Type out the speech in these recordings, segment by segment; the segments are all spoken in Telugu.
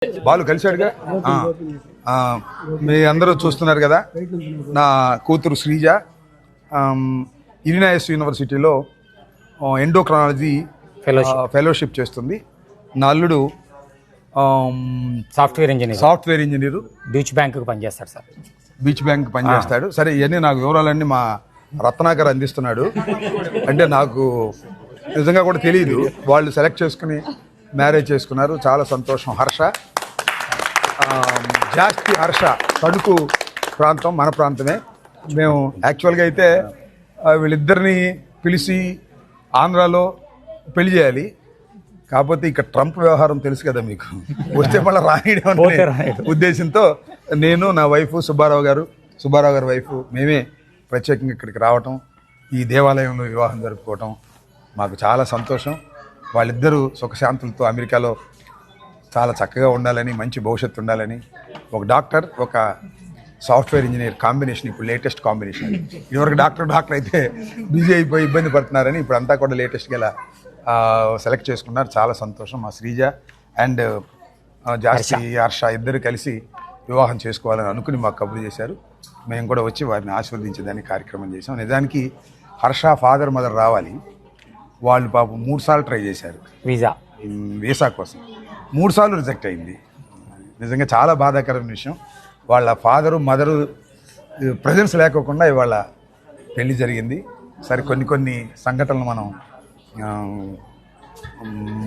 బాలు కలిశాడుగా. మీ అందరూ చూస్తున్నారు కదా, నా కూతురు శ్రీజ ఇలినాయస్ యూనివర్సిటీలో ఎండోక్రాలజీ ఫెలోషిప్ చేస్తుంది. నా అల్లుడు సాఫ్ట్వేర్ ఇంజనీరు, బీచ్ బ్యాంక్ పనిచేస్తాడు సార్. బీచ్ బ్యాంక్ పనిచేస్తాడు. సరే, ఇవన్నీ నాకు వివరాలన్నీ మా రత్నాకర్ అందిస్తున్నాడు. అంటే నాకు నిజంగా కూడా తెలియదు. వాళ్ళు సెలెక్ట్ చేసుకుని మ్యారేజ్ చేసుకున్నారు. చాలా సంతోషం. హర్ష, జాస్తి హర్ష తణుకు ప్రాంతం, మన ప్రాంతమే. మేము యాక్చువల్గా అయితే వీళ్ళిద్దరిని పిలిచి ఆంధ్రాలో పెళ్లి చేయాలి. కాకపోతే ఇక్కడ ట్రంప్ వ్యవహారం తెలుసు కదా మీకు, వస్తే మళ్ళీ రాయడం ఉద్దేశంతో నేను, నా వైఫ్ సుబ్బారావు గారి వైఫ్, మేమే ప్రత్యేకంగా ఇక్కడికి రావటం, ఈ దేవాలయంలో వివాహం జరుపుకోవటం మాకు చాలా సంతోషం. వాళ్ళిద్దరూ సుఖశాంతులతో అమెరికాలో చాలా చక్కగా ఉండాలని, మంచి భవిష్యత్తు ఉండాలని. ఒక డాక్టర్, ఒక సాఫ్ట్వేర్ ఇంజనీర్ కాంబినేషన్ ఇప్పుడు లేటెస్ట్ కాంబినేషన్. ఇదివరకు డాక్టర్ అయితే బిజీ అయిపోయి ఇబ్బంది పడుతున్నారని ఇప్పుడు అంతా కూడా లేటెస్ట్గా ఇలా సెలెక్ట్ చేసుకున్నారు. చాలా సంతోషం. మా శ్రీజ అండ్ జాస్తి హర్ష ఇద్దరు కలిసి వివాహం చేసుకోవాలని అనుకుని మాకు కబురు చేశారు. మేము కూడా వచ్చి వారిని ఆశీర్వదించేదానికి కార్యక్రమం చేసాం. నిజానికి హర్ష ఫాదర్ మదర్ రావాలి. వాళ్ళు పాపం 3 సార్లు ట్రై చేశారు వీసా కోసం. 3 సార్లు రిజెక్ట్ అయింది. నిజంగా చాలా బాధాకరమైన విషయం. వాళ్ళ ఫాదరు మదరు ప్రజెన్స్ లేకోకుండా ఇవాళ పెళ్లి జరిగింది. సరే, కొన్ని సంఘటనలు మనం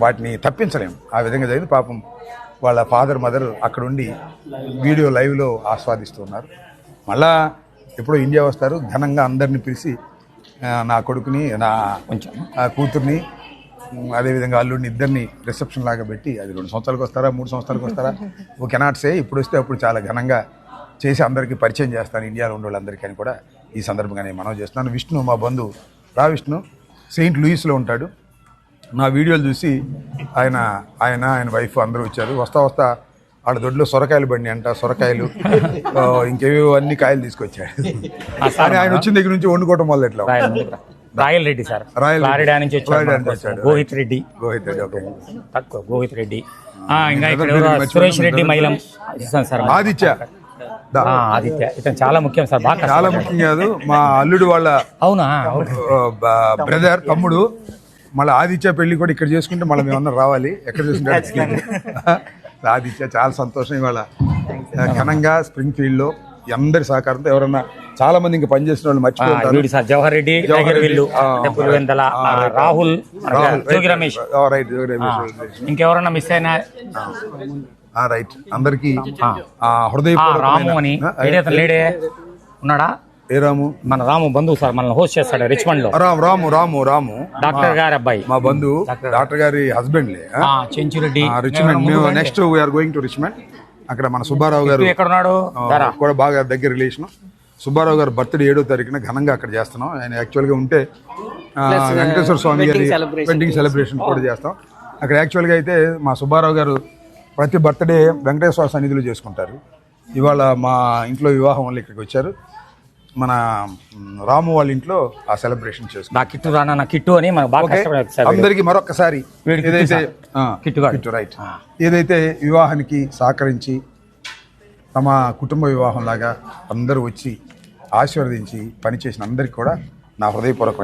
వాటిని తప్పించలేము. ఆ విధంగా జరిగింది. పాపం వాళ్ళ ఫాదర్ మదర్ అక్కడ ఉండి వీడియో లైవ్లో ఆస్వాదిస్తున్నారు. మళ్ళా ఎప్పుడో ఇండియా వస్తారు. ఘనంగా అందరిని పిలిచి నా కొడుకుని, నా కూతుర్ని, అదేవిధంగా అల్లుడిని ఇద్దరిని రిసెప్షన్ లాగా పెట్టి, అది 2 సంవత్సరాలకు వస్తారా 3 సంవత్సరాలకు వస్తారా ఓ కెనాట్ సే, ఇప్పుడు వస్తే అప్పుడు చాలా ఘనంగా చేసి అందరికీ పరిచయం చేస్తాను, ఇండియాలో ఉండే వాళ్ళందరికీ అని కూడా ఈ సందర్భంగా నేను మనవి చేస్తున్నాను. విష్ణు, మా బంధువు విష్ణు సెయింట్ లూయిస్లో ఉంటాడు. నా వీడియోలు చూసి ఆయన వైఫ్ అందరూ వచ్చారు. వస్తా వాళ్ళ దొడ్లో సొరకాయలు బండి అంట, సొరకాయలు ఇంకేవో అన్ని కాయలు తీసుకొచ్చాడు. ఆయన వచ్చిన దగ్గర నుంచి వండుకోవటం వల్ల ఎట్లా రాయల్ రెడ్డి సార్, ఫ్లారిడా నుంచి వచ్చాడు. గోహిత్ రెడ్డి, సురేష్ రెడ్డి, మైలం, ఆదిత్య ఇతను చాలా ముఖ్యం సార్. చాలా ముఖ్యం కాదు, మా అల్లుడు వాళ్ళ అవునా బ్రదర్, తమ్ముడు. మళ్ళీ ఆదిత్య పెళ్లి కూడా ఇక్కడ చేసుకుంటే మళ్ళీ మేమన్నా రావాలి. ఎక్కడ చేసుకుంటే ఆదిత్య చాలా సంతోషం. ఇవాళ ఘనంగా స్ప్రింగ్ ఫీల్డ్ లో అందరి సహకారంతో, ఎవరన్నా చాలా మంది ఇంకా పనిచేసిన వాళ్ళు మర్చిపోతారు. జవహర్ రెడ్డి, రాహుల్, జోగి రమేష్, ఇంకెవరన్నా మిస్ అయినా రైట్. అందరికి హృదయ రాము అని లేడే ఉన్నాడా? ఏ రాము? మన రాము బంధువు సార్, మనల్ని హోస్ట్ చేస్తాడు రిచ్మండ్ లో. రాము డాక్టర్ గారి అబ్బాయి, మా బంధువు, డాక్టర్ గారి హస్బెండ్ చెంచురెడ్డి. రిచ్మండ్. మేము next we're going to Richmond. అక్కడ మన సుబ్బారావు గారు ఎక్కడ ఉన్నాడు కూడా బాగా దగ్గర రిలేషన్. సుబ్బారావు గారు బర్త్డే 7వ తారీఖున ఘనంగా అక్కడ చేస్తున్నాం. ఆయన యాక్చువల్గా ఉంటే వెంకటేశ్వర స్వామి గారి వెడ్డింగ్ సెలబ్రేషన్ కూడా చేస్తాం అక్కడ. యాక్చువల్గా అయితే మా సుబ్బారావు గారు ప్రతి బర్త్డే వెంకటేశ్వర సన్నిధిలో చేసుకుంటారు. ఇవాళ మా ఇంట్లో వివాహం వల్ల ఇక్కడికి వచ్చారు. మన రాము వాళ్ళ ఇంట్లో ఆ సెలబ్రేషన్ చేసుకుంటాం. కిట్టు అని అందరికీ మరొకసారి రైట్, ఏదైతే వివాహానికి సహకరించి తమ కుటుంబ వివాహం లాగా అందరూ వచ్చి ఆశీర్వదించి పనిచేసిన అందరికీ కూడా నా హృదయపూర్వక